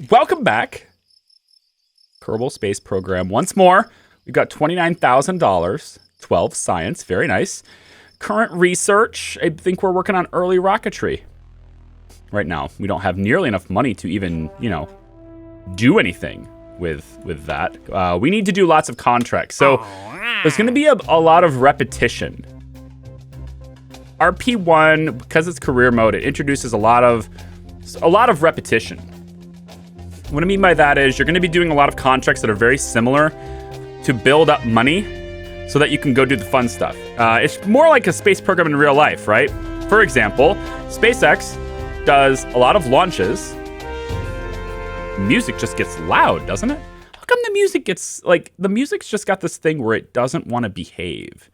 Welcome back. Kerbal Space Program. Once more, we've got $29,000, 12 science, very nice. Current research, I think we're working on early rocketry right now. We don't have nearly enough money to even, do anything with that. We need to do lots of contracts. So there's going to be a lot of repetition. RP1, because it's career mode, it introduces a lot of repetition. What I mean by that is you're going to be doing a lot of contracts that are very similar to build up money so that you can go do the fun stuff. It's more like a space program in real life, right? For example, SpaceX does a lot of launches. Music just gets loud, doesn't it? How come the music gets, the music's just got this thing where it doesn't want to behave?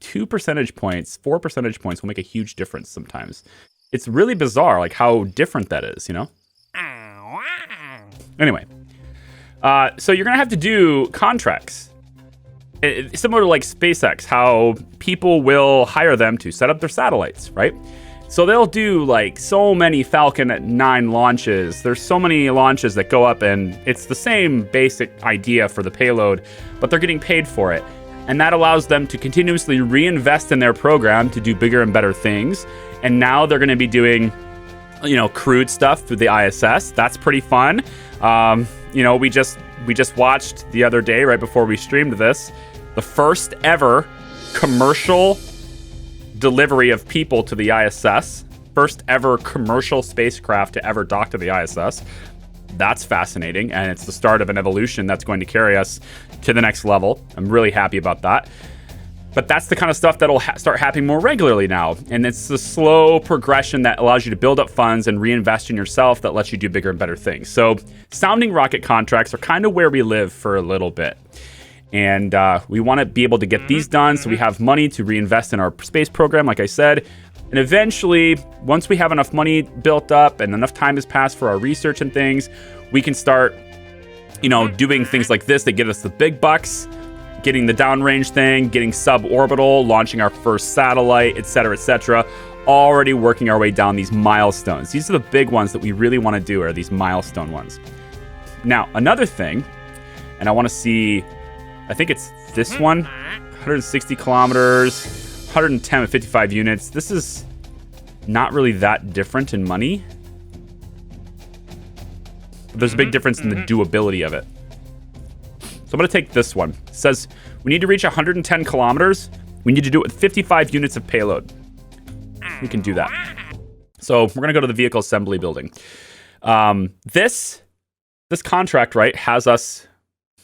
2 percentage points, 4 percentage points will make a huge difference sometimes. It's really bizarre, how different that is, Anyway, so you're going to have to do contracts. Similar to SpaceX, how people will hire them to set up their satellites, right? So they'll do so many Falcon 9 launches. There's so many launches that go up and it's the same basic idea for the payload, but they're getting paid for it. And that allows them to continuously reinvest in their program to do bigger and better things. And now they're going to be doing, crewed stuff through the ISS. That's pretty fun. We just watched the other day, right before we streamed this, the first ever commercial delivery of people to the ISS. First ever commercial spacecraft to ever dock to the ISS. That's fascinating, and it's the start of an evolution that's going to carry us to the next level. I'm really happy about that. But that's the kind of stuff that'll start happening more regularly now. And it's the slow progression that allows you to build up funds and reinvest in yourself that lets you do bigger and better things. So sounding rocket contracts are kind of where we live for a little bit. And we want to be able to get these done so we have money to reinvest in our space program, like I said. And eventually, once we have enough money built up and enough time has passed for our research and things, we can start, doing things like this that get us the big bucks. Getting the downrange thing, getting suborbital, launching our first satellite, etc., already working our way down these milestones. These are the big ones that we really want to do, are these milestone ones. Now, another thing, and I want to see, I think it's this one, 160 kilometers, 110 with 55 units. This is not really that different in money. But there's a big difference in the doability of it. So I'm going to take this one. It says we need to reach 110 kilometers. We need to do it with 55 units of payload. We can do that. So we're going to go to the vehicle assembly building. This contract, right, has us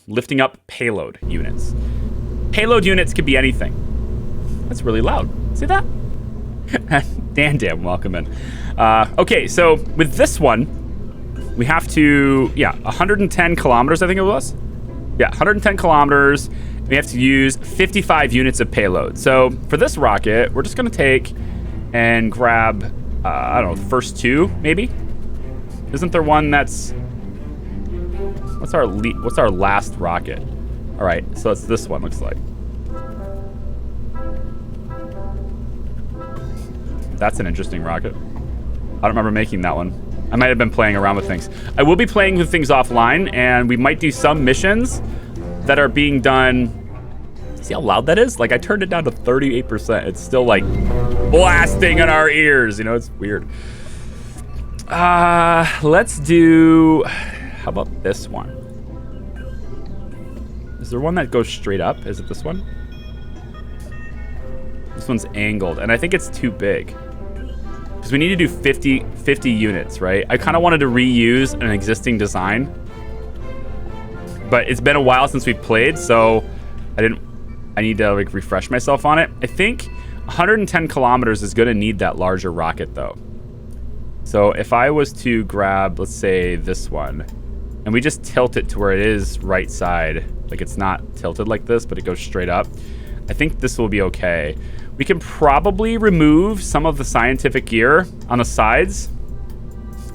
lifting up payload units. Payload units could be anything. That's really loud. See that? Dan, welcome in. Okay, so with this one, we have to, 110 kilometers, I think it was. Yeah, 110 kilometers. We have to use 55 units of payload. So for this rocket, we're just going to take and grab, I don't know, the first two, maybe? Isn't there one that's... What's our last rocket? All right, so it's this one, looks like. That's an interesting rocket. I don't remember making that one. I might have been playing around with things. I will be playing with things offline, and we might do some missions that are being done. See how loud that is? I turned it down to 38%. It's still blasting in our ears. It's weird. Let's do, how about this one? Is there one that goes straight up? Is it this one? This one's angled, and I think it's too big. Because we need to do 50 units, right? I kind of wanted to reuse an existing design. But it's been a while since we've played, so I need to refresh myself on it. I think 110 kilometers is going to need that larger rocket, though. So if I was to grab, let's say, this one, and we just tilt it to where it is right side, it's not tilted like this, but it goes straight up, I think this will be okay. We can probably remove some of the scientific gear on the sides.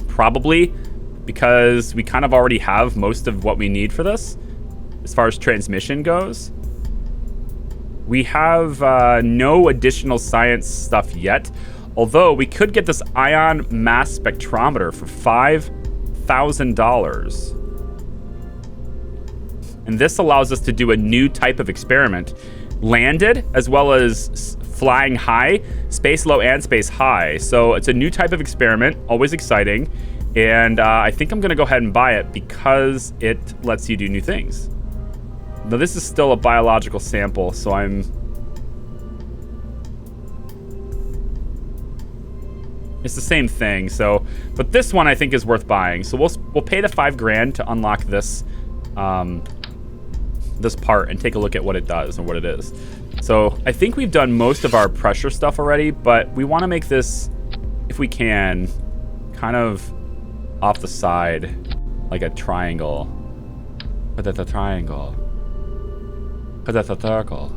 Probably, because we kind of already have most of what we need for this, as far as transmission goes. We have no additional science stuff yet, although we could get this ion mass spectrometer for $1,000. And this allows us to do a new type of experiment. Landed, as well as flying high, space low, and space high. So it's a new type of experiment, always exciting. And I think I'm going to go ahead and buy it because it lets you do new things. Now, this is still a biological sample, so it's the same thing. So, but this one I think is worth buying. So we'll pay the $5,000 to unlock this this part and take a look at what it does and what it is. So I think we've done most of our pressure stuff already, but we want to make this, if we can, kind of off the side, like a triangle. But that's a triangle. But that's a circle.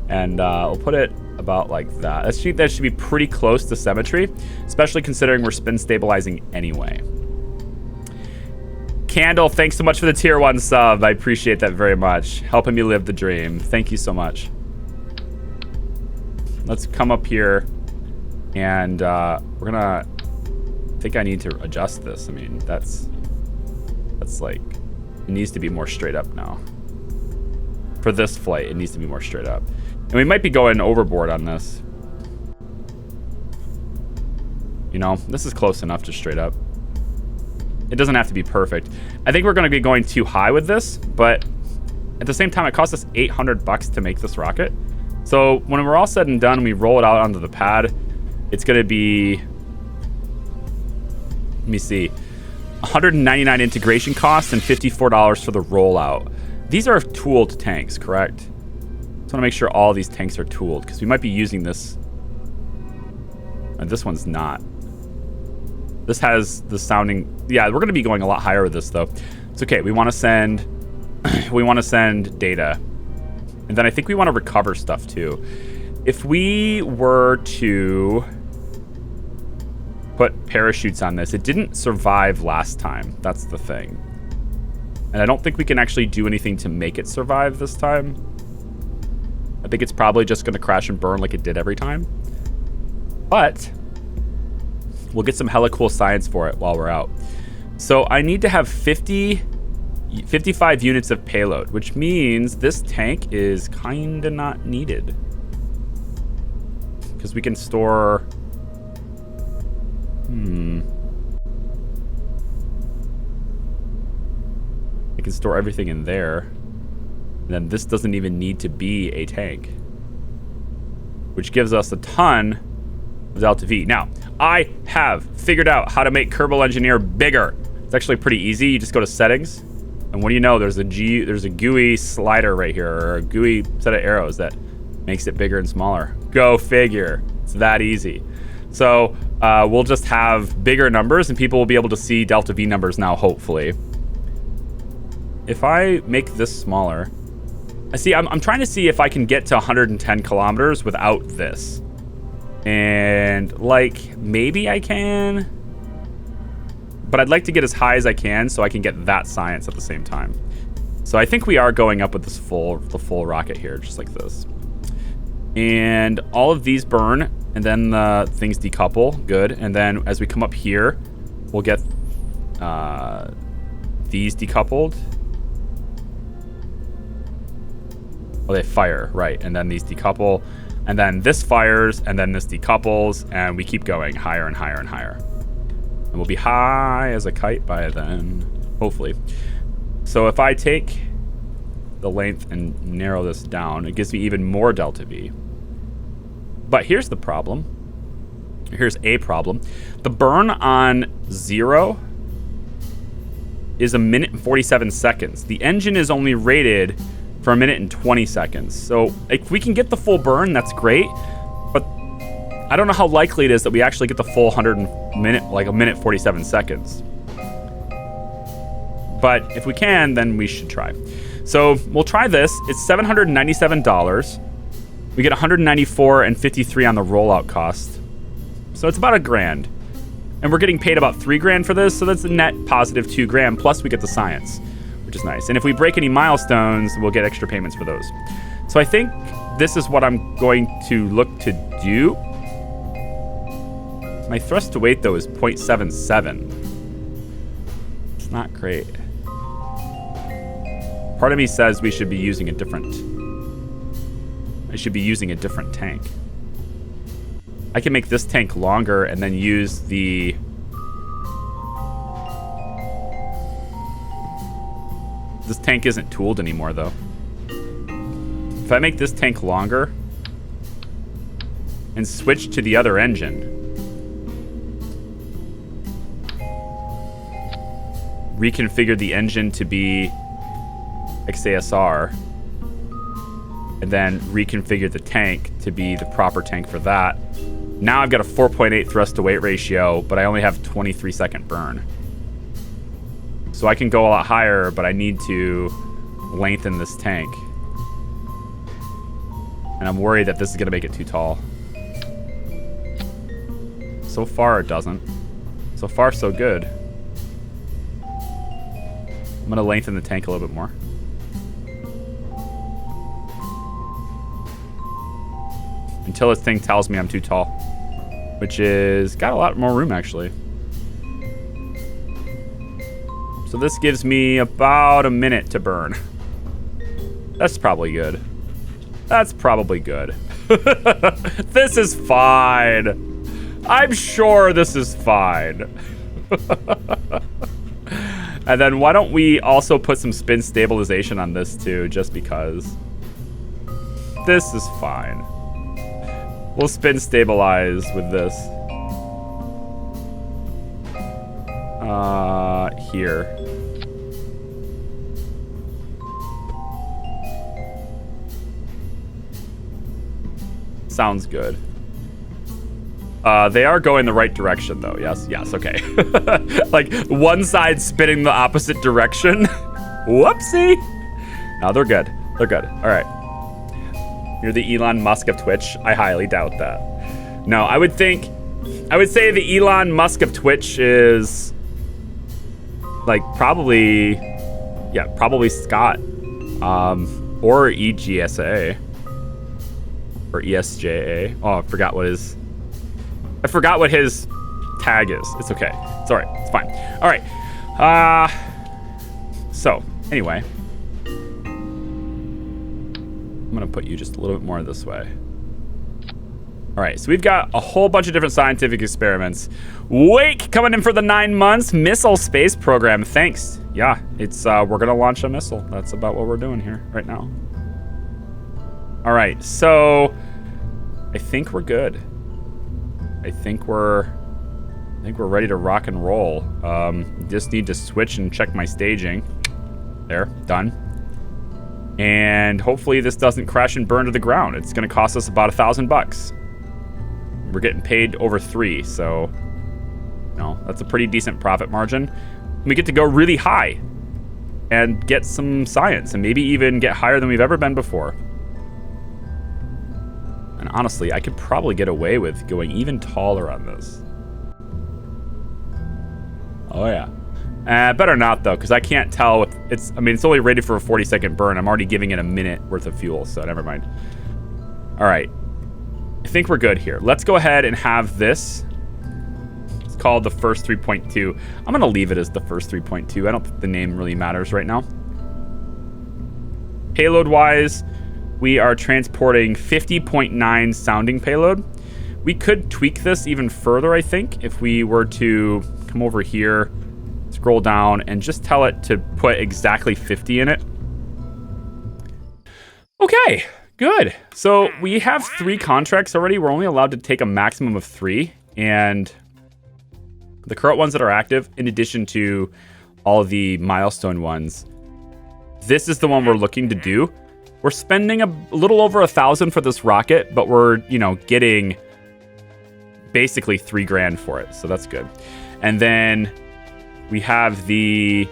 And we'll put it about like that. That should be pretty close to symmetry, especially considering we're spin stabilizing anyway. Candle, thanks so much for the tier 1 sub. I appreciate that very much. Helping me live the dream. Thank you so much. Let's come up here and we're gonna, I think I need to adjust this. I mean, that's like, it needs to be more straight up now. For this flight, it needs to be more straight up. And we might be going overboard on this. You know, this is close enough to straight up. It doesn't have to be perfect. I think we're going to be going too high with this, but at the same time, it cost us $800 to make this rocket. So when we're all said and done, we roll it out onto the pad, it's going to be, let me see, $199 integration cost and $54 for the rollout. These are tooled tanks, correct? Just want to make sure all these tanks are tooled because we might be using this. And this one's not. This has the sounding. Yeah, we're going to be going a lot higher with this though. It's okay. We want to send data. And then I think we want to recover stuff too. If we were to put parachutes on this, it didn't survive last time. That's the thing. And I don't think we can actually do anything to make it survive this time. I think it's probably just going to crash and burn like it did every time. But we'll get some hella cool science for it while we're out. So I need to have 55 units of payload, which means this tank is kind of not needed. Because we can store... I can store everything in there. And then this doesn't even need to be a tank. Which gives us a ton of Delta V. Now, I have figured out how to make Kerbal Engineer bigger. It's actually pretty easy. You just go to settings, and what do you know? There's a GUI slider right here, or a GUI set of arrows that makes it bigger and smaller. Go figure. It's that easy. So we'll just have bigger numbers, and people will be able to see Delta V numbers now, hopefully. If I make this smaller, I'm trying to see if I can get to 110 kilometers without this. And like, maybe I can, but I'd like to get as high as I can so I can get that science at the same time. So I think we are going up with this the full rocket here, just like this. And all of these burn, and then the things decouple, good. And then as we come up here, we'll get these decoupled. Oh, they fire, right. And then these decouple. And then this fires, and then this decouples, and we keep going higher and higher and higher. And we'll be high as a kite by then, hopefully. So if I take the length and narrow this down, it gives me even more Delta V. But here's the problem. Here's a problem. The burn on 0 is 1 minute and 47 seconds. The engine is only rated for 1 minute and 20 seconds. So if we can get the full burn, that's great. But I don't know how likely it is that we actually get the full 1 minute 47 seconds. But if we can, then we should try. So we'll try this. It's $797. We get $194 and $53 on the rollout cost. So it's about $1,000. And we're getting paid about $3,000 for this, so that's a net positive $2,000, plus we get the science, which is nice. And if we break any milestones, we'll get extra payments for those. So I think this is what I'm going to look to do. My thrust to weight, though, is 0.77. It's not great. Part of me says we should be using a different... I should be using a different tank. I can make this tank longer and then use the... This tank isn't tooled anymore, though. If I make this tank longer and switch to the other engine, reconfigure the engine to be XASR, and then reconfigure the tank to be the proper tank for that. Now I've got a 4.8 thrust to weight ratio, but I only have 23-second burn. So I can go a lot higher, but I need to lengthen this tank. And I'm worried that this is gonna make it too tall. So far it doesn't. So far so good. I'm gonna lengthen the tank a little bit more. Until this thing tells me I'm too tall. Which is, got a lot more room actually. So this gives me about a minute to burn. That's probably good. That's probably good. This is fine. I'm sure this is fine. And then why don't we also put some spin stabilization on this too, just because. This is fine. We'll spin stabilize with this. Here. Sounds good. They are going the right direction, though. Yes, okay. Like, one side spinning the opposite direction. Whoopsie. No, they're good. They're good. All right. You're the Elon Musk of Twitch? I highly doubt that. No, I would say the Elon Musk of Twitch is, like, probably Scott. Or EGSA. Or ESJA. Oh, I forgot what his tag is. It's okay. It's all right. It's fine. All right. So, anyway. I'm going to put you just a little bit more this way. All right. So, we've got a whole bunch of different scientific experiments. Wake coming in for the 9 months. Missile Space Program. Thanks. Yeah. It's, we're going to launch a missile. That's about what we're doing here right now. All right. So, I think we're good. I think we're ready to rock and roll. Just need to switch and check my staging. There, done. And hopefully this doesn't crash and burn to the ground. It's gonna cost us about $1,000. We're getting paid over 3, so that's a pretty decent profit margin. We get to go really high and get some science and maybe even get higher than we've ever been before. And honestly, I could probably get away with going even taller on this. Oh yeah. Better not though, because I can't tell if it's only rated for a 40-second burn. I'm already giving it a minute worth of fuel, so never mind. All right. I think we're good here. Let's go ahead and have this. It's called the first 3.2. I'm gonna leave it as the first 3.2. I don't think the name really matters right now. Payload-wise, we are transporting 50.9 sounding payload. We could tweak this even further, I think, if we were to come over here, scroll down, and just tell it to put exactly 50 in it. Okay, good. So we have 3 contracts already. We're only allowed to take a maximum of 3. And the current ones that are active, in addition to all the milestone ones, this is the one we're looking to do. We're spending a little over $1,000 for this rocket, but we're, getting basically $3,000 for it. So that's good. And then we have I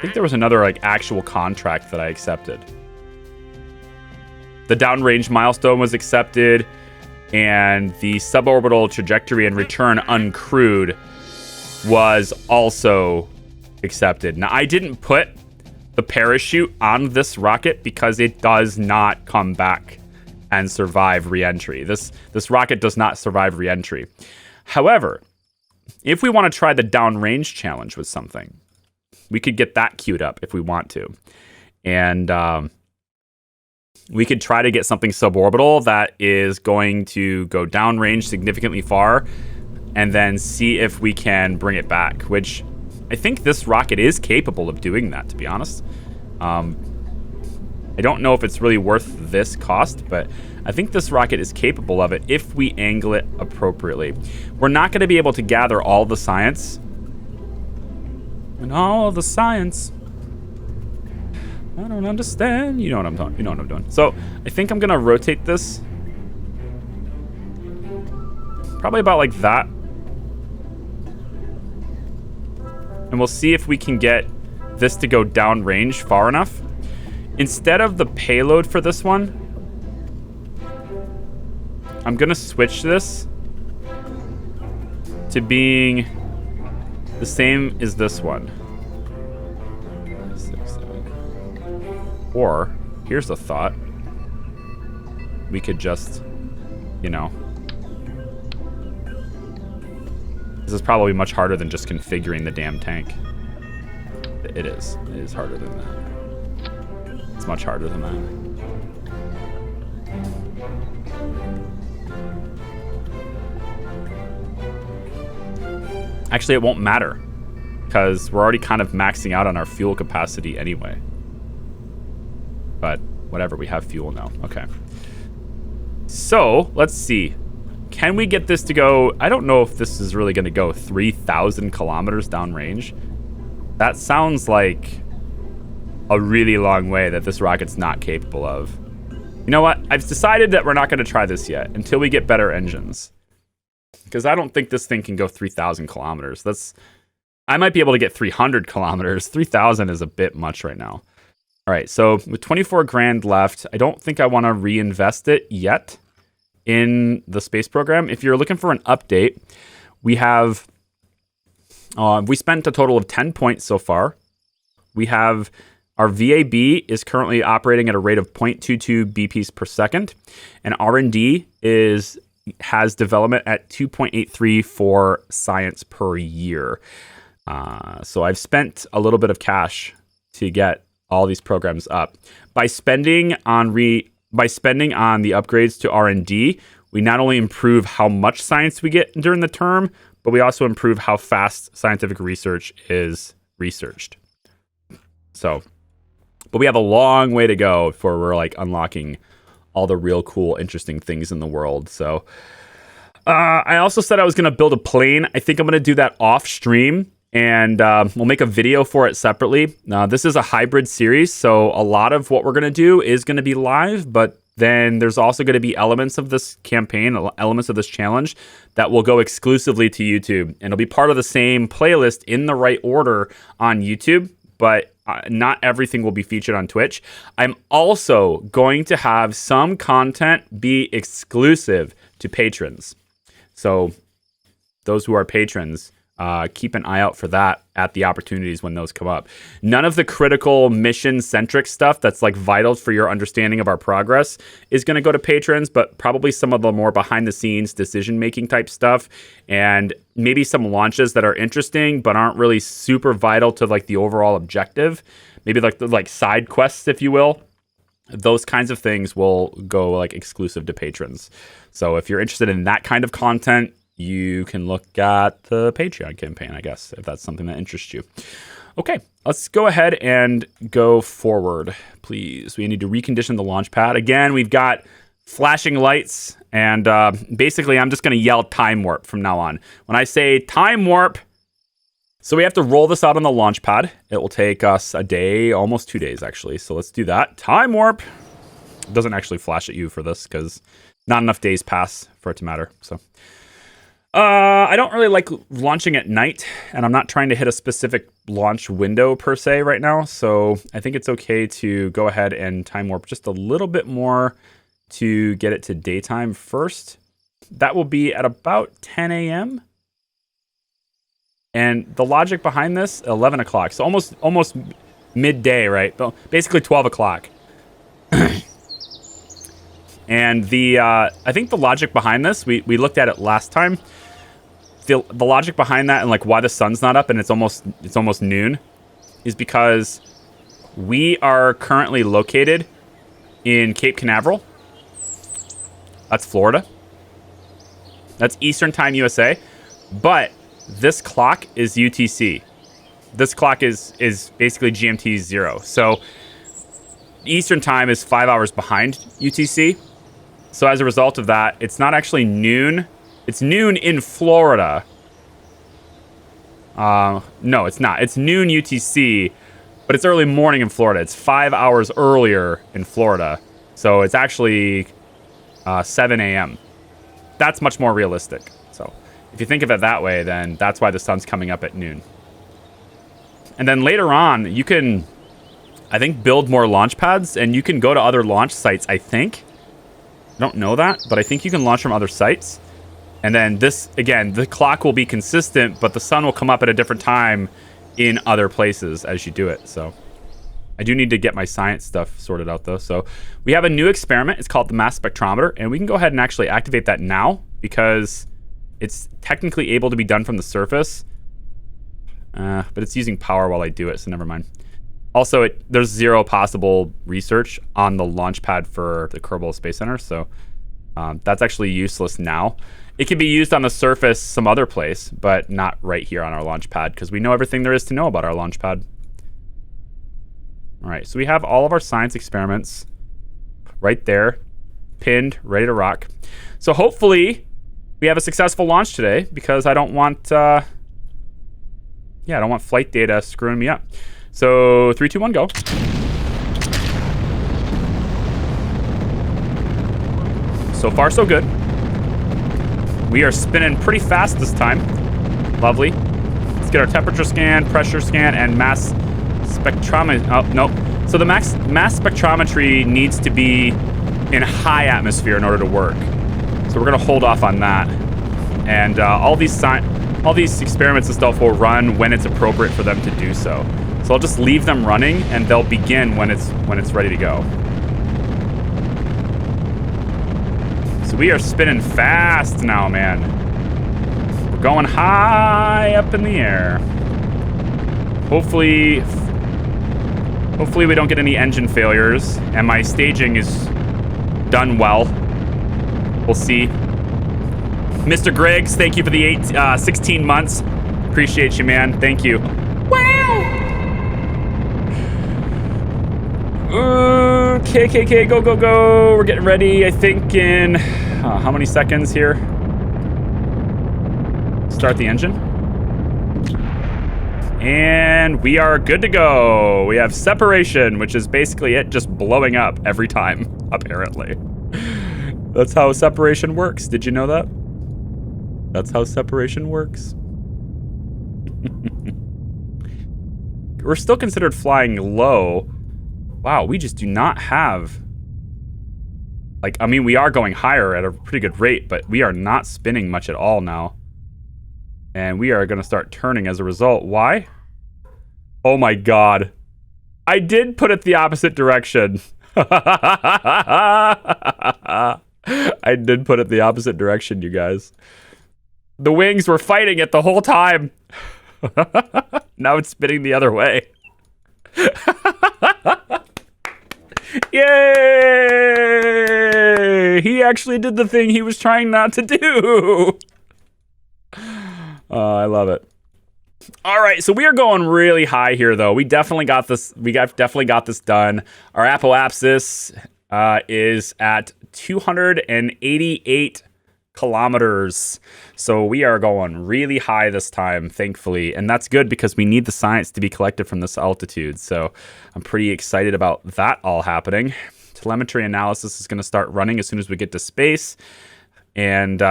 think there was another actual contract that I accepted. The downrange milestone was accepted, and the suborbital trajectory and return uncrewed was also accepted. Now, I didn't put the parachute on this rocket because it does not come back and survive re-entry. This rocket does not survive re-entry. However, if we want to try the downrange challenge with something, we could get that queued up if we want to. And we could try to get something suborbital that is going to go downrange significantly far and then see if we can bring it back, which I think this rocket is capable of doing that, to be honest. I don't know if it's really worth this cost, but I think this rocket is capable of it if we angle it appropriately. We're not going to be able to gather all the science. And all the science. I don't understand. You know what I'm doing. You know what I'm doing. So I think I'm going to rotate this. Probably about like that. And we'll see if we can get this to go downrange far enough. Instead of the payload for this one, I'm going to switch this to being the same as this one. 6, 7. Or, here's a thought. We could just, you know... This is probably much harder than just configuring the damn tank. It is. It is harder than that. It's much harder than that. Actually, it won't matter because we're already kind of maxing out on our fuel capacity anyway. But whatever, we have fuel now. Okay. So, let's see. Can we get this to go... I don't know if this is really going to go 3,000 kilometers downrange. That sounds like a really long way that this rocket's not capable of. You know what? I've decided that we're not going to try this yet until we get better engines. Because I don't think this thing can go 3,000 kilometers. I might be able to get 300 kilometers. 3,000 is a bit much right now. All right, so with 24 grand left, I don't think I want to reinvest it yet in the space program. If you're looking for an update, we have... we spent a total of 10 points so far. We have... Our VAB is currently operating at a rate of 0.22 BPs per second, and R&D has development at 2.83 for science per year. So I've spent a little bit of cash to get all these programs up. By spending on the upgrades to R&D, we not only improve how much science we get during the term, but we also improve how fast scientific research is researched. So... But we have a long way to go before we're like unlocking all the real cool, interesting things in the world. So I also said I was going to build a plane. I think I'm going to do that off stream, and we'll make a video for it separately. This is a hybrid series, so a lot of what we're going to do is going to be live, but then there's also going to be elements of this campaign, elements of this challenge that will go exclusively to YouTube, and it'll be part of the same playlist in the right order on YouTube, but not everything will be featured on Twitch. I'm also going to have some content be exclusive to patrons. So those who are patrons, keep an eye out for that at the opportunities when those come up. None of the critical mission-centric stuff that's like vital for your understanding of our progress is going to go to patrons, but probably some of the more behind-the-scenes decision-making type stuff, and maybe some launches that are interesting but aren't really super vital to like the overall objective. Maybe like side quests, if you will. Those kinds of things will go like exclusive to patrons. So if you're interested in that kind of content, you can look at the Patreon campaign, I guess, if that's something that interests you. Okay, let's go ahead and go forward, please. We need to recondition the launch pad. Again, we've got flashing lights, and basically I'm just going to yell time warp from now on. When I say time warp, so we have to roll this out on the launch pad. It will take us a day, almost 2 days, actually. So let's do that. Time warp. It doesn't actually flash at you for this because not enough days pass for it to matter, so... I don't really like launching at night, and I'm not trying to hit a specific launch window per se right now, so I think it's okay to go ahead and time warp just a little bit more to get it to daytime first. That will be at about 10 a.m. And the logic behind this, 11 o'clock, so almost midday, right? Basically 12 o'clock. And I think the logic behind this, we looked at it last time. the logic behind that and like why the sun's not up and it's almost noon is because we are currently located in Cape Canaveral. That's Florida. That's Eastern Time USA. But this clock is UTC. This clock is basically GMT 0. So Eastern Time is 5 hours behind UTC. So as a result of that, it's not actually noon. It's noon in Florida. No, it's not. It's noon UTC, but it's early morning in Florida. It's 5 hours earlier in Florida. So it's actually 7 a.m. That's much more realistic. So if you think of it that way, then that's why the sun's coming up at noon. And then later on, you can, I think, build more launch pads, and you can go to other launch sites, I think. I don't know that, but I think you can launch from other sites. And then this, again, the clock will be consistent, but the sun will come up at a different time in other places as you do it. So I do need to get my science stuff sorted out, though. So we have a new experiment. It's called the mass spectrometer, and we can go ahead and actually activate that now because it's technically able to be done from the surface. But it's using power while I do it, so never mind. Also, there's 0 possible research on the launch pad for the Kerbal Space Center, so that's actually useless now. It can be used on the surface some other place, but not right here on our launch pad, because we know everything there is to know about our launch pad. All right, so we have all of our science experiments right there, pinned, ready to rock. So hopefully we have a successful launch today, because I don't want... I don't want flight data screwing me up. So 3, 2, 1, go. So far, so good. We are spinning pretty fast this time. Lovely. Let's get our temperature scan, pressure scan, and mass spectrometry. Oh, no. So the mass spectrometry needs to be in high atmosphere in order to work. So we're going to hold off on that. And all these experiments and stuff will run when it's appropriate for them to do so. So I'll just leave them running, and they'll begin when it's ready to go. So we are spinning fast now, man. We're going high up in the air. Hopefully we don't get any engine failures, and my staging is done well. We'll see. Mr. Griggs, thank you for the 16 months. Appreciate you, man. Thank you. Wow! Okay, go. We're getting ready, I think, in... how many seconds here? Start the engine. And we are good to go. We have separation, which is basically it just blowing up every time, apparently. That's how separation works. Did you know that? That's how separation works. We're still considered flying low. Wow, we just do not have... Like, I mean, we are going higher at a pretty good rate, but we are not spinning much at all now. And we are going to start turning as a result. Why? Oh my god. I did put it the opposite direction. I did put it the opposite direction, you guys. The wings were fighting it the whole time. Now it's spinning the other way. Yay! He actually did the thing he was trying not to do. I love it. All right, so we are going really high here, though. We definitely got this. Definitely got this done. Our apoapsis is at 288 kilometers. So we are going really high this time, thankfully. And that's good because we need the science to be collected from this altitude. So I'm pretty excited about that all happening. Telemetry analysis is going to start running as soon as we get to space. And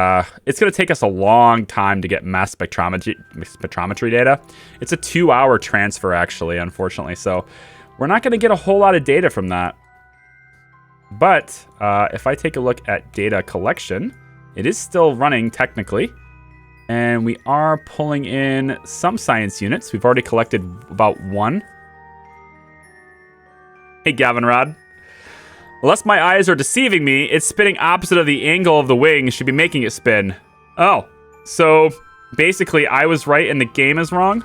it's going to take us a long time to get mass spectrometry data. It's a 2-hour transfer, actually, unfortunately. So we're not going to get a whole lot of data from that. But if I take a look at data collection, it is still running technically. And we are pulling in some science units. We've already collected about 1. Hey, Gavin Rod. Unless my eyes are deceiving me, it's spinning opposite of the angle of the wing. Should be making it spin. Oh, so basically, I was right and the game is wrong.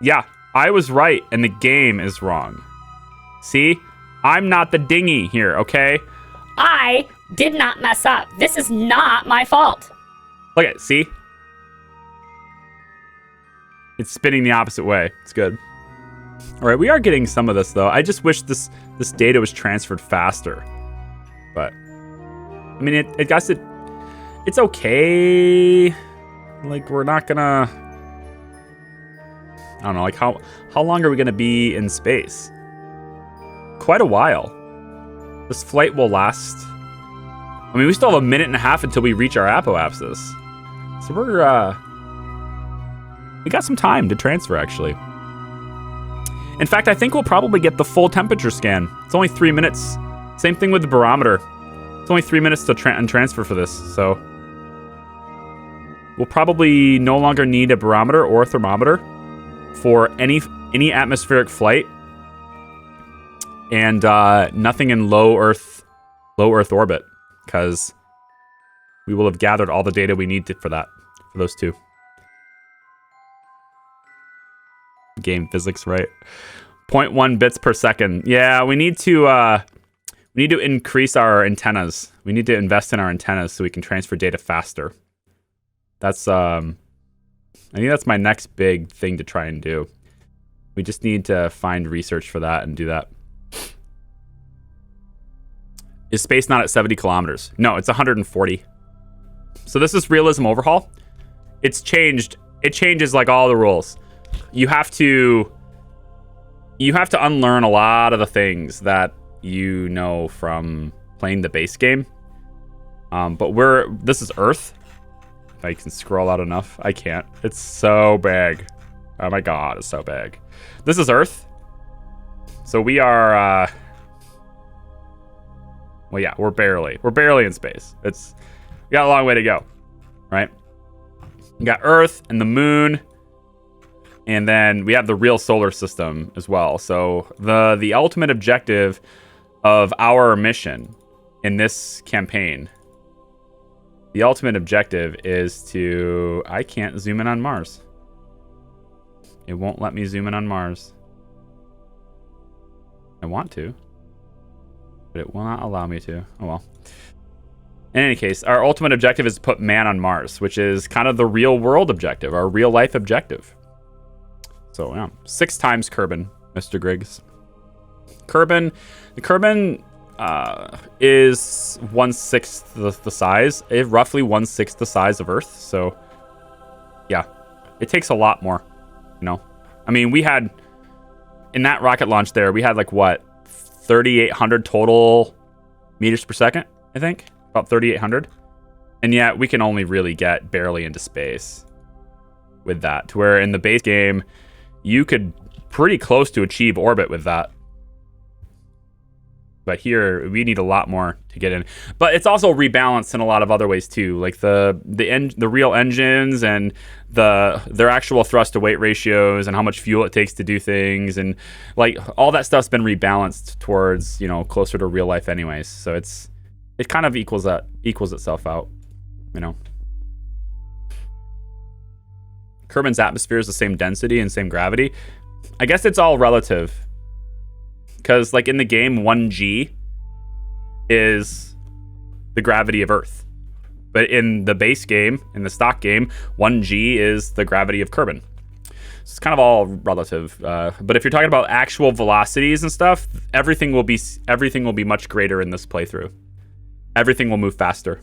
Yeah, I was right and the game is wrong. See? I'm not the dinghy here, okay? I did not mess up. This is not my fault. Look at it, see? It's spinning the opposite way. It's good. All right, we are getting some of this, though. I just wish this data was transferred faster. But, I mean, it's okay. Like, we're not gonna... I don't know, like, how long are we gonna be in space? Quite a while. This flight will last... I mean, we still have a minute and a half until we reach our apoapsis. So we got some time to transfer, actually. In fact, I think we'll probably get the full temperature scan. It's only 3 minutes. Same thing with the barometer. It's only 3 minutes to transfer for this, so... We'll probably no longer need a barometer or a thermometer for any atmospheric flight. And nothing in low Earth orbit, because we will have gathered all the data we need for those two. Game physics, right? 0.1 bits per second. Yeah, we need to increase our antennas. We need to invest in our antennas so we can transfer data faster. That's I think that's my next big thing to try and do. We just need to find research for that and do that. Is space not at 70 kilometers? No, it's 140. So this is Realism Overhaul. It's changed. It changes like all the rules. You have to unlearn a lot of the things that you know from playing the base game. But this is Earth. If I can scroll out enough. I can't. It's so big. Oh my god, it's so big. This is Earth. So we are well, yeah, we're barely in space. We got a long way to go, right? We got Earth and the moon, and then we have the real solar system as well. So the ultimate objective of our mission in this campaign, the ultimate objective is to... I can't zoom in on Mars. It won't let me zoom in on Mars. I want to, but it will not allow me to. Oh well. In any case, our ultimate objective is to put man on Mars, which is kind of the real world objective, our real life objective. So yeah, 6 times Kerbin, Mr. Griggs. The Kerbin is 1/6 the size, roughly 1/6 the size of Earth. So yeah, it takes a lot more, you know. I mean, we had in that rocket launch there, we had like what, 3,800 total meters per second, I think. About 3,800. And yet we can only really get barely into space with that. To where in the base game, you could pretty close to achieve orbit with that. But here, we need a lot more to get in. But it's also rebalanced in a lot of other ways too. Like the real engines and their actual thrust to weight ratios and how much fuel it takes to do things. And like all that stuff's been rebalanced towards, you know, closer to real life anyways. So it kind of equals itself out, you know. Kerbin's atmosphere is the same density and same gravity. I guess it's all relative. Because, like, in the game, 1G is the gravity of Earth. But in the base game, in the stock game, 1G is the gravity of Kerbin. So it's kind of all relative. But if you're talking about actual velocities and stuff, everything will be much greater in this playthrough. Everything will move faster.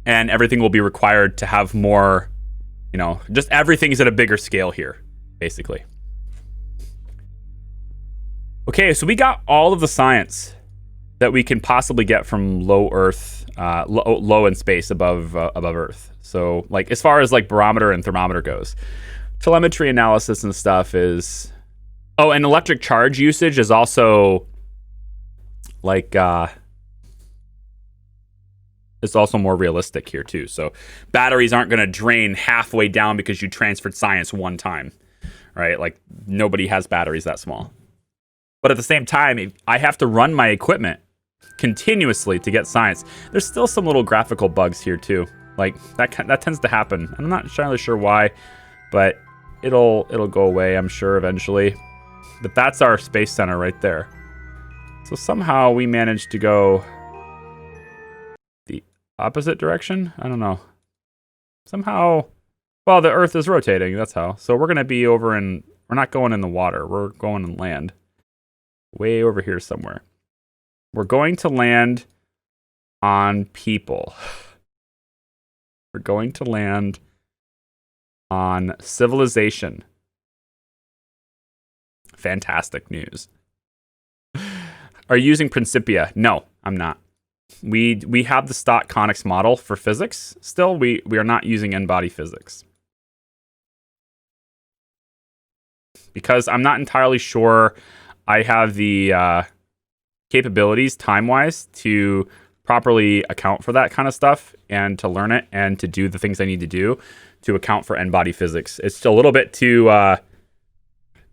And everything will be required to have more... You know, just everything's at a bigger scale here, basically. Okay, so we got all of the science that we can possibly get from low Earth, low in space above Earth. So, like, as far as like barometer and thermometer goes, telemetry analysis and stuff is. Oh, and electric charge usage is also like. It's also more realistic here too. So batteries aren't going to drain halfway down because you transferred science one time, right? Like nobody has batteries that small. But at the same time, I have to run my equipment continuously to get science. There's still some little graphical bugs here too. Like that tends to happen. I'm not entirely sure why, but it'll go away, I'm sure, eventually. But that's our space center right there. So somehow we managed to go the opposite direction. I don't know. Somehow, well, the Earth is rotating. That's how. So we're gonna be over in. We're not going in the water. We're going in land. Way over here somewhere. We're going to land on people. We're going to land on civilization. Fantastic news. Are you using Principia? No, I'm not. We have the stock conics model for physics still. We are not using n-body physics. Because I'm not entirely sure I have the capabilities time-wise to properly account for that kind of stuff and to learn it and to do the things I need to do to account for n-body physics. It's a little bit too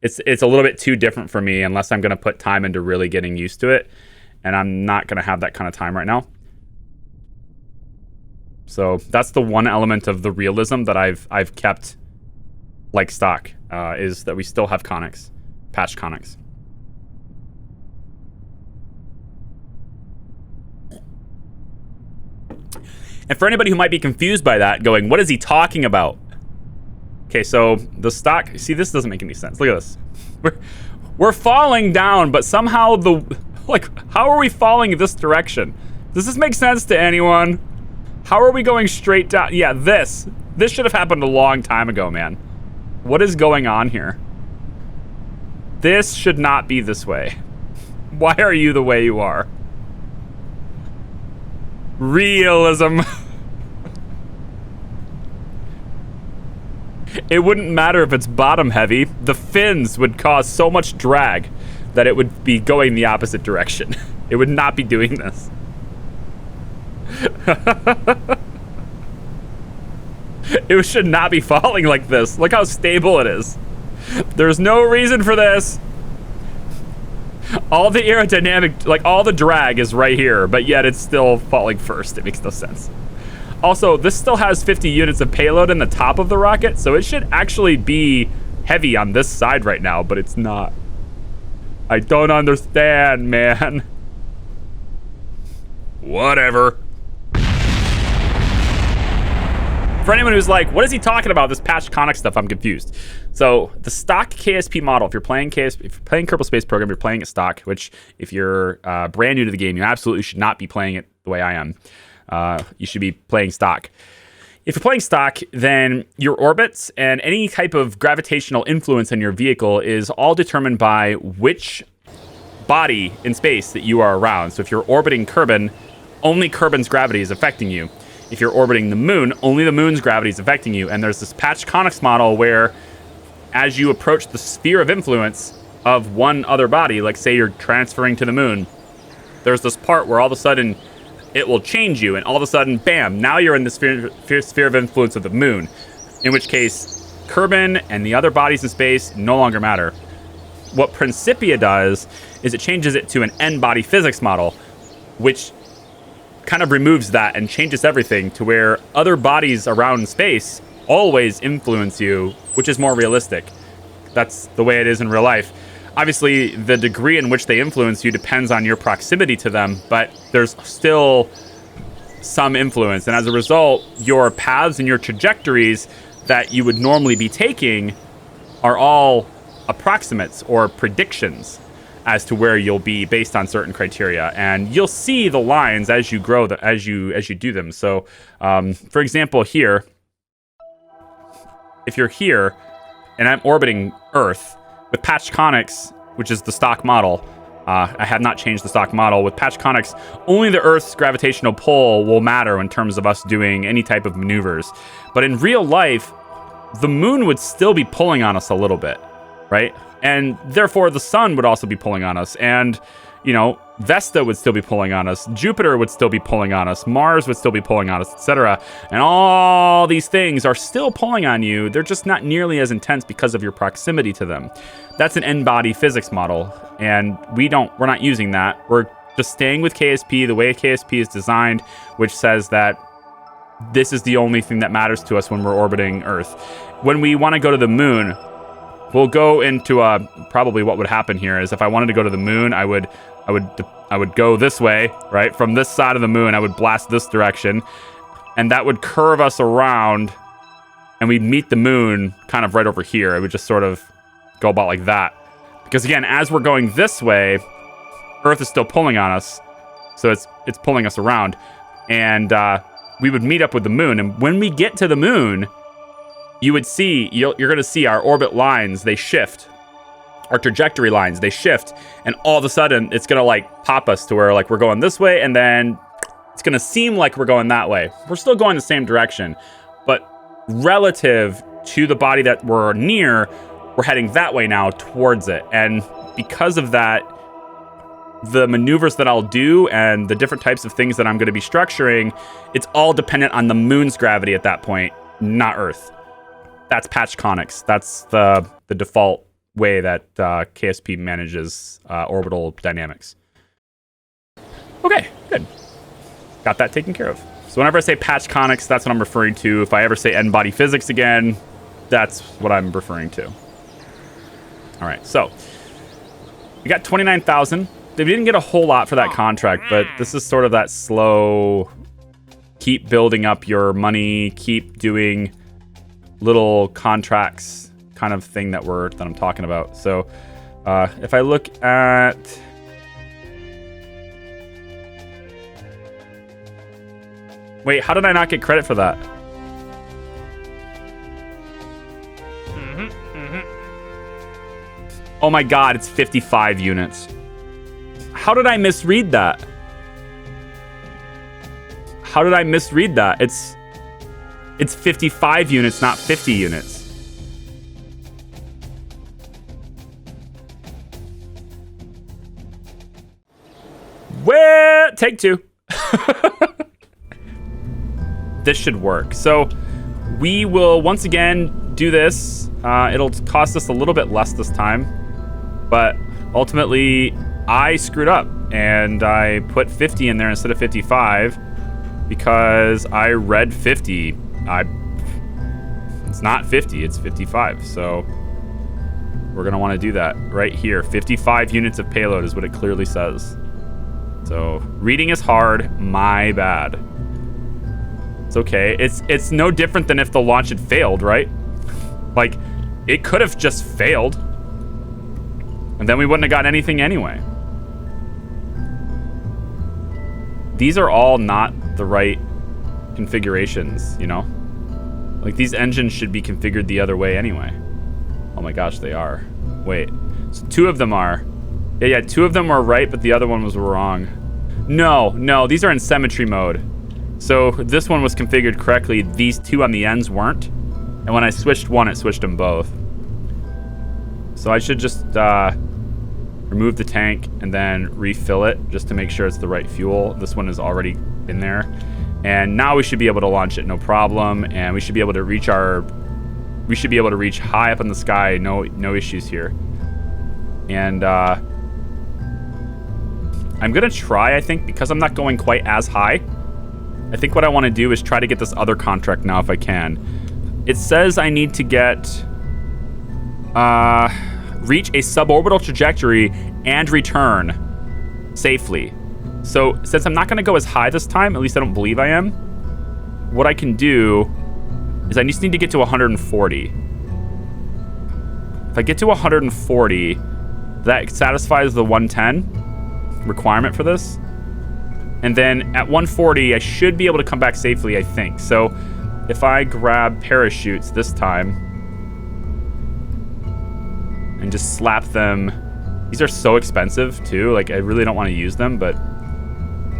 it's a little bit too different for me unless I'm going to put time into really getting used to it, and I'm not going to have that kind of time right now. So that's the one element of the realism that I've kept like stock, is that we still have conics, patched conics. And for anybody who might be confused by that, going, what is he talking about? Okay, so the stock, see, this doesn't make any sense. Look at this. We're falling down, but somehow how are we falling in this direction? Does this make sense to anyone? How are we going straight down? Yeah, this should have happened a long time ago, man. What is going on here? This should not be this way. Why are you the way you are? Realism. It wouldn't matter if it's bottom heavy. The fins would cause so much drag that it would be going the opposite direction. It would not be doing this. It should not be falling like this. Look how stable it is. There's no reason for this. All the aerodynamic, like all the drag is right here, but yet it's still falling first. It makes no sense. Also, this still has 50 units of payload in the top of the rocket, so it should actually be heavy on this side right now, but it's not. I don't understand, man. Whatever. For anyone who's like, what is he talking about, this patched conic stuff, I'm confused. So the stock KSP model, if you're playing Kerbal Space Program, you're playing it stock, which if you're brand new to the game, you absolutely should not be playing it the way I am. You should be playing stock. If you're playing stock, then your orbits and any type of gravitational influence in your vehicle is all determined by which body in space that you are around. So if you're orbiting Kerbin, only Kerbin's gravity is affecting you. If you're orbiting the moon, only the moon's gravity is affecting you. And there's this patched conics model where as you approach the sphere of influence of one other body, like say you're transferring to the moon, there's this part where all of a sudden it will change you, and all of a sudden, bam, now you're in the sphere of influence of the moon, in which case Kerbin and the other bodies in space no longer matter. What Principia does is it changes it to an n-body physics model, which kind of removes that and changes everything to where other bodies around space always influence you, which is more realistic. That's the way it is in real life. Obviously, the degree in which they influence you depends on your proximity to them, but there's still some influence. And as a result, your paths and your trajectories that you would normally be taking are all approximates or predictions as to where you'll be based on certain criteria. And you'll see the lines as you grow, as you do them. So, for example, here, if you're here and I'm orbiting Earth, with patched conics, which is the stock model, I have not changed the stock model. With patched conics, only the Earth's gravitational pull will matter in terms of us doing any type of maneuvers. But in real life, the moon would still be pulling on us a little bit, right? And therefore, the sun would also be pulling on us. And you know, Vesta would still be pulling on us, Jupiter would still be pulling on us, Mars would still be pulling on us, etc. And all these things are still pulling on you. They're just not nearly as intense because of your proximity to them. That's an n-body physics model, and we're not using that. We're just staying with KSP, the way KSP is designed, which says that this is the only thing that matters to us when we're orbiting Earth. When we want to go to the moon, we'll go into probably what would happen here is if I wanted to go to the moon, I would go this way, right? From this side of the moon, I would blast this direction, and that would curve us around, and we'd meet the moon kind of right over here. It would just sort of go about like that. Because again, as we're going this way, Earth is still pulling on us, so it's pulling us around, and we would meet up with the moon. And when we get to the moon, you would see, you're going to see our orbit lines, they shift. Our trajectory lines, they shift. And all of a sudden, it's going to like pop us to where like we're going this way, and then it's going to seem like we're going that way. We're still going the same direction, but relative to the body that we're near, we're heading that way now towards it. And because of that, the maneuvers that I'll do and the different types of things that I'm going to be structuring, it's all dependent on the moon's gravity at that point, not Earth. That's patched conics. That's the default way that KSP manages orbital dynamics. Okay, good. Got that taken care of. So whenever I say patched conics, that's what I'm referring to. If I ever say n-body physics again, that's what I'm referring to. All right, so we got 29,000. They didn't get a whole lot for that contract, but this is sort of that slow, keep building up your money, keep doing little contracts kind of thing that I'm talking about. So if I look at wait, how did I not get credit for that? Oh my god, it's 55 units. How did I misread that? How did I misread that? It's 55 units, not 50 units. Well, take two. This should work. So we will once again do this. It'll cost us a little bit less this time, but ultimately I screwed up and I put 50 in there instead of 55 because I read 50. It's not 50, it's 55. So we're gonna want to do that right here. 55 units of payload is what it clearly says. So reading is hard, my bad. It's okay. It's no different than if the launch had failed, right? Like, it could have just failed, and then we wouldn't have got anything anyway. These are all not the right configurations, you know? Like, these engines should be configured the other way anyway. Oh my gosh, they are. Wait, so two of them are. Yeah, two of them were right, but the other one was wrong. No, these are in symmetry mode. So this one was configured correctly. These two on the ends weren't. And when I switched one, it switched them both. So I should just remove the tank and then refill it just to make sure it's the right fuel. This one is already in there. And now we should be able to launch it, no problem. And we should be able to reach reach high up in the sky, no issues here. And I'm gonna try, I think, because I'm not going quite as high. I think what I want to do is try to get this other contract now if I can. It says I need to get reach a suborbital trajectory and return safely. So since I'm not going to go as high this time, at least I don't believe I am, what I can do is I just need to get to 140. If I get to 140, that satisfies the 110 requirement for this. And then at 140, I should be able to come back safely, I think. So if I grab parachutes this time and just slap them. These are so expensive too. Like, I really don't want to use them, but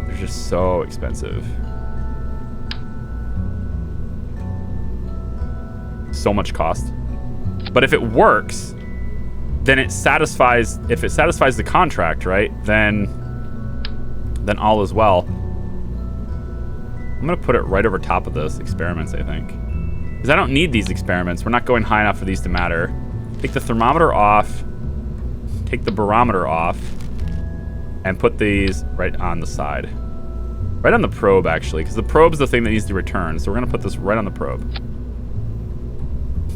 they're just so expensive. So much cost. But if it works, then it satisfies, if it satisfies the contract, right, then all is well. I'm gonna put it right over top of this experiments, I think. Because I don't need these experiments. We're not going high enough for these to matter. Take the thermometer off, take the barometer off, and put these right on the side. Right on the probe, actually, because the probe's the thing that needs to return. So we're gonna put this right on the probe.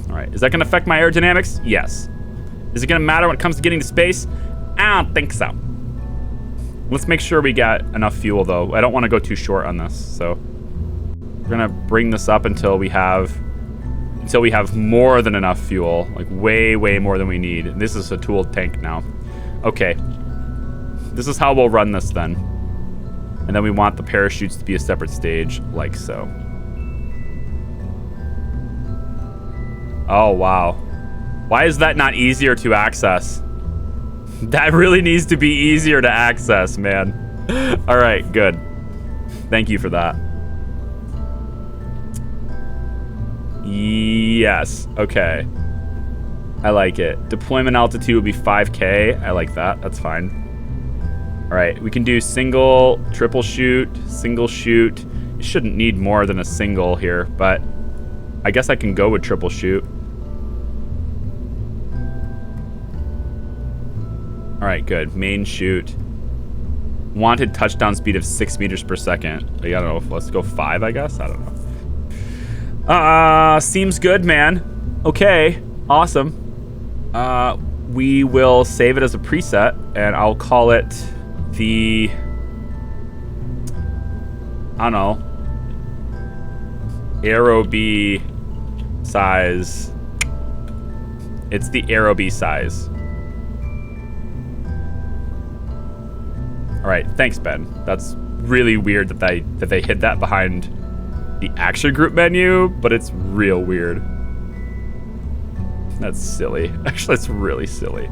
All right, is that gonna affect my aerodynamics? Yes. Is it gonna matter when it comes to getting to space? I don't think so. Let's make sure we got enough fuel, though. I don't want to go too short on this, so we're gonna bring this up until we have more than enough fuel, like way more than we need. And this is a tool tank now. Okay, this is how we'll run this then, and then we want the parachutes to be a separate stage, like so. Oh wow, why is that not easier to access? That really needs to be easier to access, man. All right, good. Thank you for that. Yes, okay. I like it. Deployment altitude will be 5K. I like that, that's fine. All right, we can do single, triple shoot, single shoot. You shouldn't need more than a single here, but I guess I can go with triple shoot. All right, good. Main shoot. Wanted touchdown speed of 6 meters per second. I don't know. Let's go 5, I guess. I don't know. Seems good, man. Okay, awesome. We will save it as a preset, and I'll call it the, I don't know, Aerobee size. It's the Aerobee size. All right, thanks, Ben. That's really weird that they hid that behind the action group menu, but it's real weird. That's silly. Actually, it's really silly.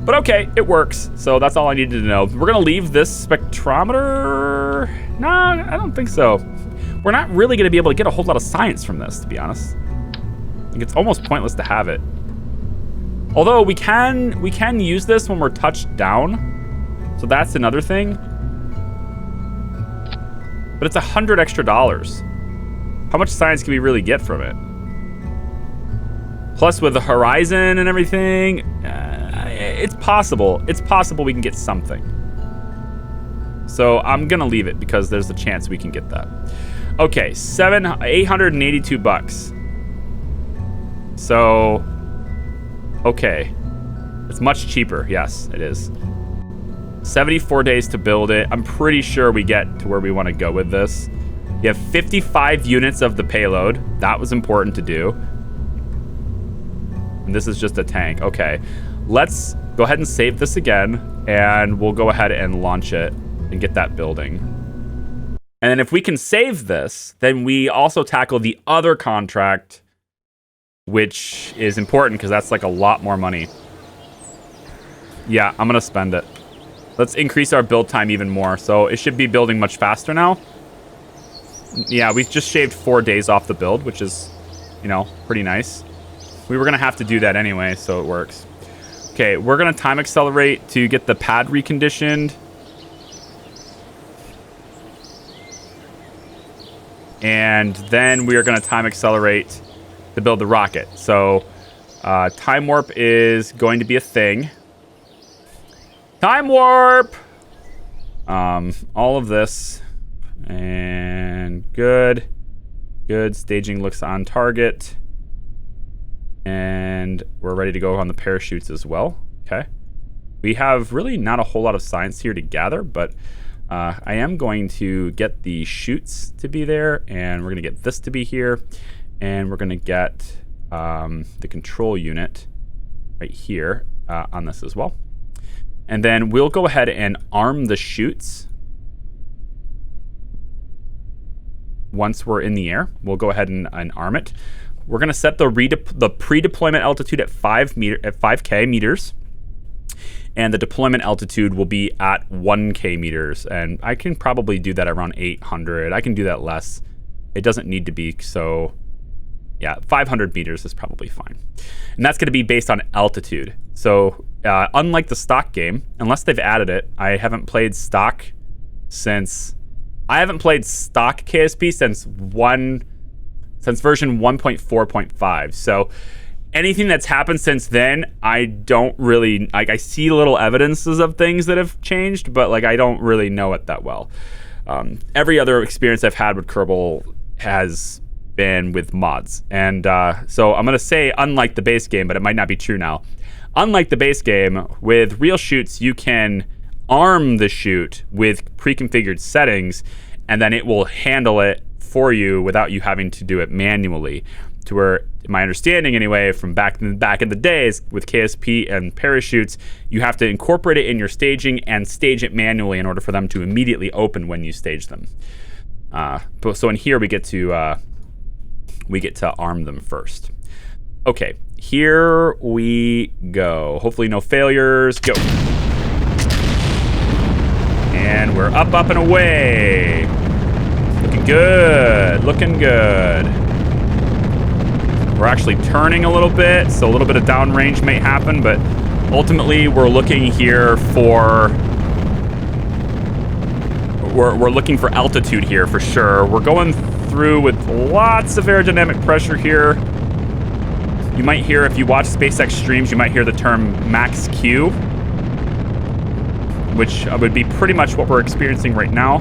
But okay, it works. So that's all I needed to know. We're gonna leave this spectrometer. No, I don't think so. We're not really gonna be able to get a whole lot of science from this, to be honest. I think it's almost pointless to have it. Although we can use this when we're touched down. So that's another thing. But it's $100 extra. How much science can we really get from it? Plus with the horizon and everything, it's possible. It's possible we can get something. So I'm gonna leave it because there's a chance we can get that. Okay, $882. So, okay. It's much cheaper, yes, it is. 74 days to build it. I'm pretty sure we get to where we want to go with this. You have 55 units of the payload. That was important to do. And this is just a tank. Okay. Let's go ahead and save this again, and we'll go ahead and launch it and get that building. And then if we can save this, then we also tackle the other contract, which is important because that's like a lot more money. Yeah, I'm going to spend it. Let's increase our build time even more. So it should be building much faster now. Yeah, we've just shaved 4 days off the build, which is, you know, pretty nice. We were going to have to do that anyway, so it works. Okay, we're going to time accelerate to get the pad reconditioned. And then we are going to time accelerate to build the rocket. So time warp is going to be a thing. Time warp! All of this. And good. Good. Staging looks on target. And we're ready to go on the parachutes as well. Okay. We have really not a whole lot of science here to gather, but I am going to get the chutes to be there, and we're going to get this to be here, and we're going to get the control unit right here on this as well. And then we'll go ahead and arm the chutes. Once we're in the air, we'll go ahead and arm it. We're going to set the pre-deployment altitude at 5K meters. And the deployment altitude will be at 1K meters. And I can probably do that around 800. I can do that less. It doesn't need to be so Yeah, 500 meters is probably fine. And that's going to be based on altitude. So unlike the stock game, unless they've added it, I haven't played stock KSP since version 1.4.5. So anything that's happened since then, I don't really, like, I see little evidences of things that have changed, but like I don't really know it that well. Every other experience I've had with Kerbal has been with mods. And so I'm going to say unlike the base game, but it might not be true now. Unlike the base game, with real chutes, you can arm the chute with pre-configured settings, and then it will handle it for you without you having to do it manually. To where, my understanding anyway, from back in the days with KSP and parachutes, you have to incorporate it in your staging and stage it manually in order for them to immediately open when you stage them. So in here we get to arm them first. Okay, here we go. Hopefully no failures. Go. And we're up and away. Looking good. Looking good. We're actually turning a little bit, so a little bit of downrange may happen, but ultimately we're looking here for... We're looking for altitude here for sure. We're going through with lots of aerodynamic pressure here. You might hear, if you watch SpaceX streams, you might hear the term max Q, which would be pretty much what we're experiencing right now.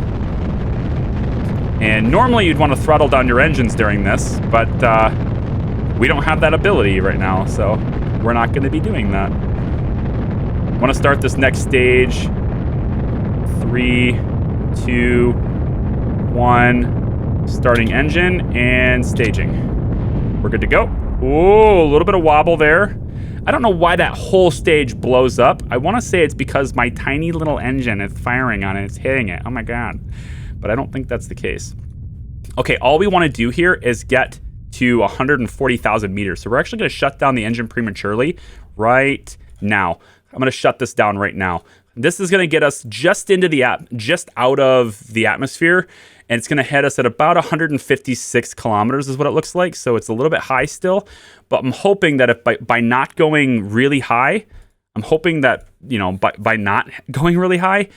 And normally you'd want to throttle down your engines during this, but we don't have that ability right now, so we're not going to be doing that. I want to start this next stage. 3, 2, 1. Starting engine and staging. We're good to go. Ooh, a little bit of wobble there. I don't know why that whole stage blows up. I want to say it's because my tiny little engine is firing on it. It's hitting it. Oh my God. But I don't think that's the case. Okay, all we want to do here is get to 140,000 meters. So we're actually going to shut down the engine prematurely right now. I'm going to shut this down right now. This is going to get us just out of the atmosphere, and it's going to head us at about 156 kilometers is what it looks like. So it's a little bit high still, but I'm hoping that if by not going really high, I'm hoping that, you know, by not going really high,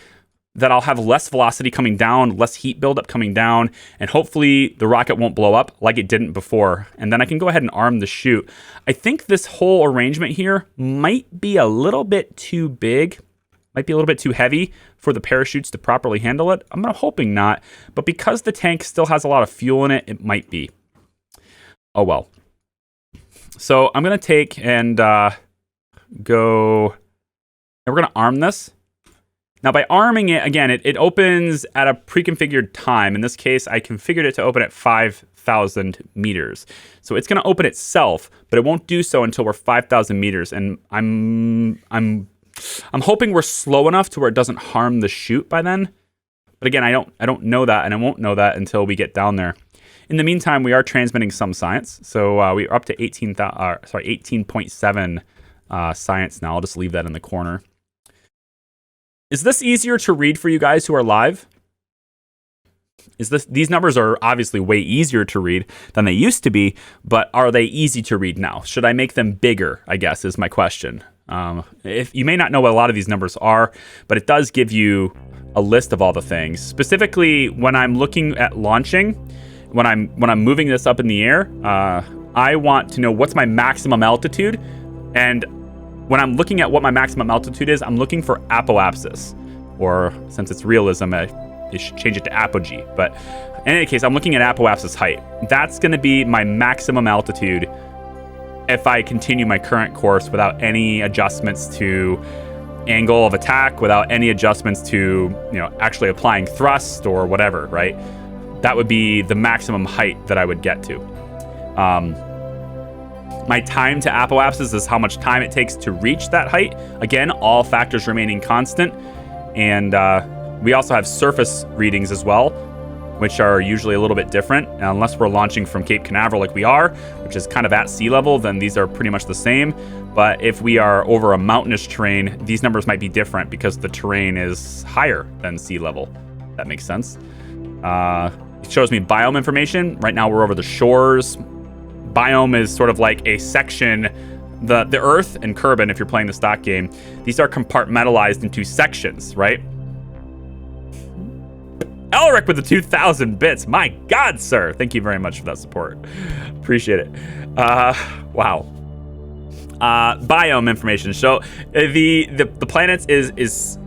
that I'll have less velocity coming down, less heat buildup coming down, and hopefully the rocket won't blow up like it didn't before. And then I can go ahead and arm the chute. I think this whole arrangement here might be a little bit too big, might be a little bit too heavy for the parachutes to properly handle it. I'm hoping not, but because the tank still has a lot of fuel in it, it might be. Oh well. So I'm going to take and go, and we're going to arm this. Now, by arming it, again, it opens at a pre-configured time. In this case, I configured it to open at 5,000 meters. So it's going to open itself, but it won't do so until we're 5,000 meters. And I'm hoping we're slow enough to where it doesn't harm the chute by then. But again, I don't know that, and I won't know that until we get down there. In the meantime, we are transmitting some science. So we're up to 18.7 science now. I'll just leave that in the corner. Is this easier to read for you guys who are live? These numbers are obviously way easier to read than they used to be, but are they easy to read now? Should I make them bigger, I guess, is my question. If you may not know what a lot of these numbers are, but it does give you a list of all the things. Specifically, when I'm looking at launching, when I'm moving this up in the air, I want to know what's my maximum altitude, and when I'm looking at what my maximum altitude is, I'm looking for apoapsis, or since it's realism, I should change it to apogee. But in any case, I'm looking at apoapsis height. That's going to be my maximum altitude if I continue my current course without any adjustments to angle of attack, without any adjustments to, actually applying thrust or whatever, right? That would be the maximum height that I would get to. My time to apoapsis is how much time it takes to reach that height. Again, all factors remaining constant. And we also have surface readings as well, which are usually a little bit different. Now, unless we're launching from Cape Canaveral like we are, which is kind of at sea level, then these are pretty much the same. But if we are over a mountainous terrain, these numbers might be different because the terrain is higher than sea level. That makes sense. It shows me biome information. Right now we're over the shores. biome is sort of like a section. The Earth and Kerbal, if you're playing the stock game, these are compartmentalized into sections, right? Elric with the 2,000 bits. My God, sir. Thank you very much for that support. Appreciate it. Wow. Biome information. So the planets is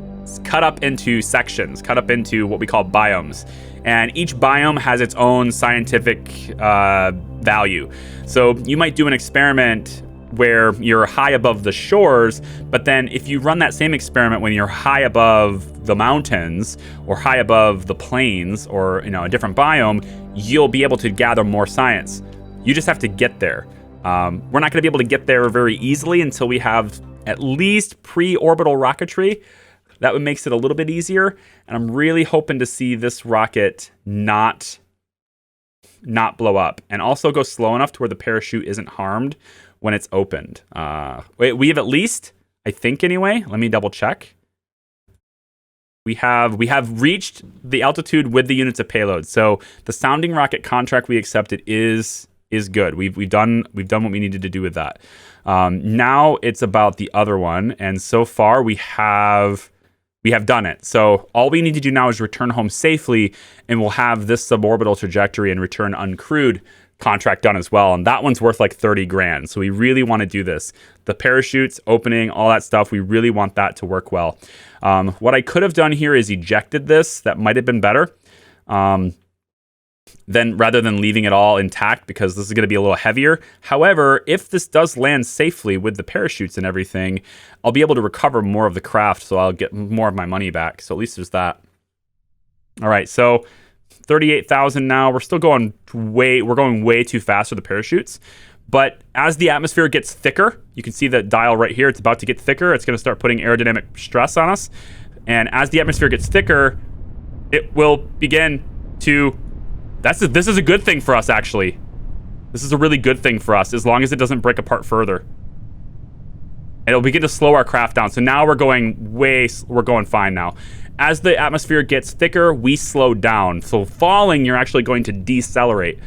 cut up into sections, cut up into what we call biomes. And each biome has its own scientific value. So you might do an experiment where you're high above the shores, but then if you run that same experiment when you're high above the mountains or high above the plains or a different biome, you'll be able to gather more science. You just have to get there. We're not going to be able to get there very easily until we have at least pre-orbital rocketry. That makes it a little bit easier, and I'm really hoping to see this rocket not blow up and also go slow enough to where the parachute isn't harmed when it's opened. We have at least, I think anyway, let me double check. We have reached the altitude with the units of payload. So the sounding rocket contract we accepted is good. We've done what we needed to do with that. Now it's about the other one, and so far we have done it. So all we need to do now is return home safely, and we'll have this suborbital trajectory and return uncrewed contract done as well, and that one's worth like 30 grand. So we really want to do this. The parachutes, opening, all that stuff, we really want that to work well. What I could have done here is ejected this. That might have been better. Then rather than leaving it all intact, because this is going to be a little heavier. However, if this does land safely with the parachutes and everything, I'll be able to recover more of the craft, so I'll get more of my money back. So at least there's that. All right, so 38,000 now. We're still going way too fast with the parachutes. But as the atmosphere gets thicker, you can see the dial right here. It's about to get thicker. It's going to start putting aerodynamic stress on us. And as the atmosphere gets thicker, it will begin to... This is a good thing for us, actually. This is a really good thing for us, as long as it doesn't break apart further. And it'll begin to slow our craft down. So now we're going fine now. As the atmosphere gets thicker, we slow down. So falling, you're actually going to decelerate.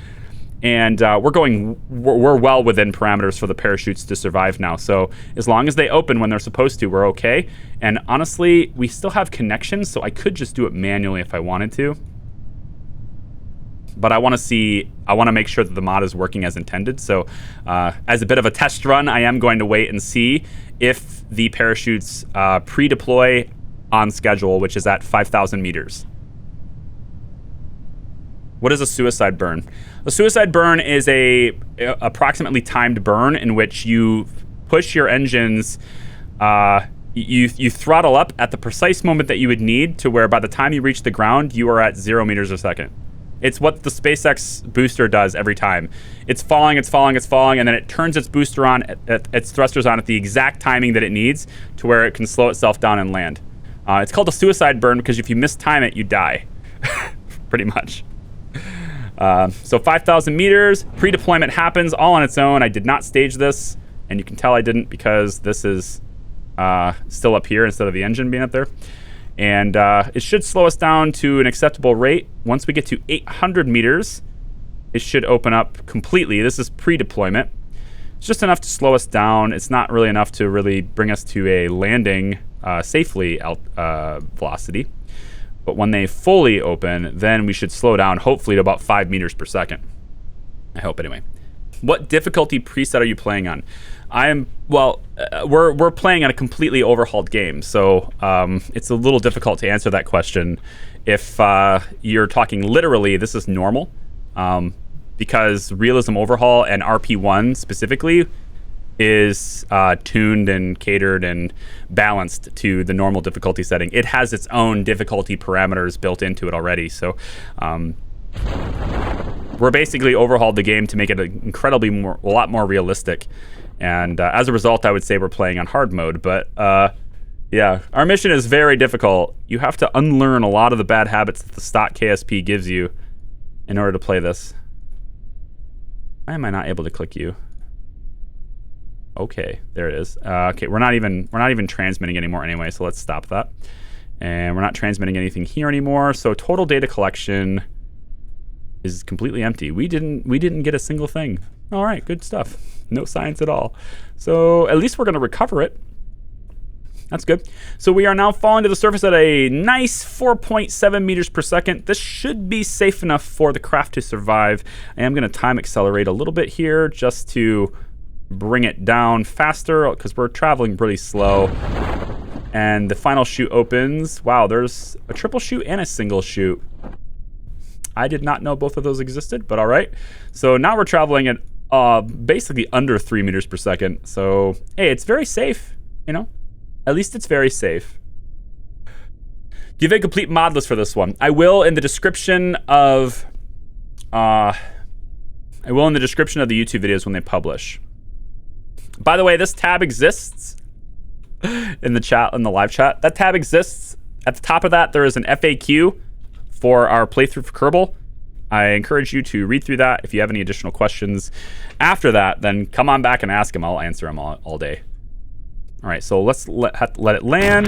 And we're well within parameters for the parachutes to survive now. So as long as they open when they're supposed to, we're okay. And honestly, we still have connections, so I could just do it manually if I wanted to. But I want to make sure that the mod is working as intended. So as a bit of a test run, I am going to wait and see if the parachutes pre-deploy on schedule, which is at 5,000 meters. What is a suicide burn? A suicide burn is a approximately timed burn in which you push your engines, you throttle up at the precise moment that you would need to where by the time you reach the ground, you are at 0 meters a second. It's what the SpaceX booster does every time. It's falling, and then it turns its booster on, its thrusters on at the exact timing that it needs to where it can slow itself down and land. It's called a suicide burn because if you mistime it, you die, pretty much. So 5,000 meters, pre-deployment happens all on its own. I did not stage this, and you can tell I didn't because this is still up here instead of the engine being up there. And it should slow us down to an acceptable rate. Once we get to 800 meters, it should open up completely. This is pre-deployment. It's just enough to slow us down. It's not really enough to really bring us to a landing safely velocity. But when they fully open, then we should slow down, hopefully to about 5 meters per second. I hope, anyway. What difficulty preset are you playing on? We're playing on a completely overhauled game, so it's a little difficult to answer that question. If you're talking literally, this is normal, because Realism Overhaul and RP1 specifically is tuned and catered and balanced to the normal difficulty setting. It has its own difficulty parameters built into it already, so we're basically overhauled the game to make it a lot more realistic. And as a result, I would say we're playing on hard mode. But yeah, our mission is very difficult. You have to unlearn a lot of the bad habits that the stock KSP gives you in order to play this. Why am I not able to click you? Okay, there it is. Okay, we're not even transmitting anymore anyway, so let's stop that. And we're not transmitting anything here anymore. So total data collection is completely empty. We didn't get a single thing. All right, good stuff. No science at all. So at least we're going to recover it. That's good. So we are now falling to the surface at a nice 4.7 meters per second. This should be safe enough for the craft to survive. I am going to time accelerate a little bit here just to bring it down faster because we're traveling pretty slow. And the final chute opens. Wow, there's a triple chute and a single chute. I did not know both of those existed, but all right. So now we're traveling at basically under 3 meters per second. So, hey, it's very safe, you know? At least it's very safe. Do you have a complete mod list for this one? I will in the description of the YouTube videos when they publish. By the way, this tab exists in the chat, in the live chat. That tab exists. At the top of that, there is an FAQ for our playthrough for Kerbal. I encourage you to read through that. If you have any additional questions after that, then come on back and ask them. I'll answer them all day. All right, so let's let it land.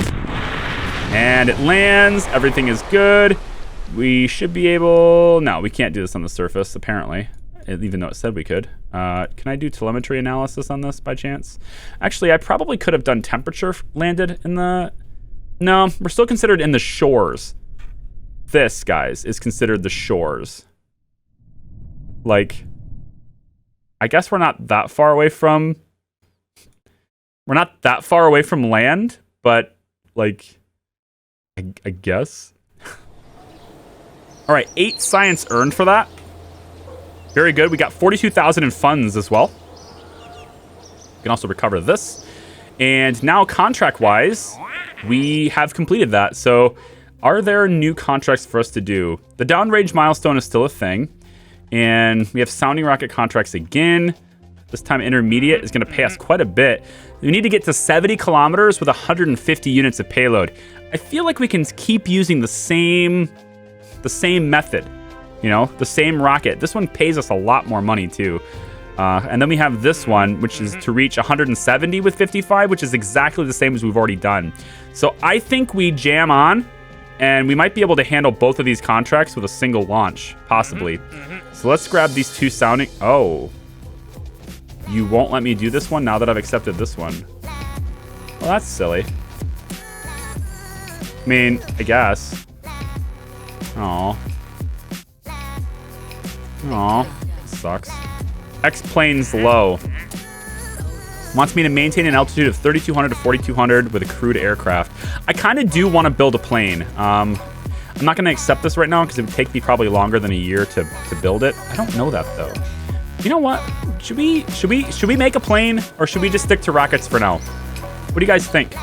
And it lands. Everything is good. We should be able... No, we can't do this on the surface, apparently, even though it said we could. Can I do telemetry analysis on this by chance? Actually, I probably could have done temperature landed in the... No, we're still considered in the shores. This, guys, is considered the shores. Like, I guess we're not that far away from... We're not that far away from land, but, like, I guess. All right, 8 science earned for that. Very good. We got 42,000 in funds as well. We can also recover this. And now, contract-wise, we have completed that. So... Are there new contracts for us to do? The downrange milestone is still a thing. And we have sounding rocket contracts again. This time intermediate is going to pay us quite a bit. We need to get to 70 kilometers with 150 units of payload. I feel like we can keep using the same method. You know, the same rocket. This one pays us a lot more money too. And then we have this one, which is to reach 170 with 55, which is exactly the same as we've already done. So I think we jam on. And we might be able to handle both of these contracts with a single launch, possibly. So let's grab these 2 sounding... Oh. You won't let me do this one now that I've accepted this one. Well, that's silly. I mean, I guess. Aw. Aw. Sucks. X-plane's low. Wants me to maintain an altitude of 3,200 to 4,200 with a crewed aircraft. I kind of do want to build a plane. I'm not going to accept this right now because it would take me probably longer than a year to build it. I don't know that though. You know what? Should we make a plane or should we just stick to rockets for now? What do you guys think?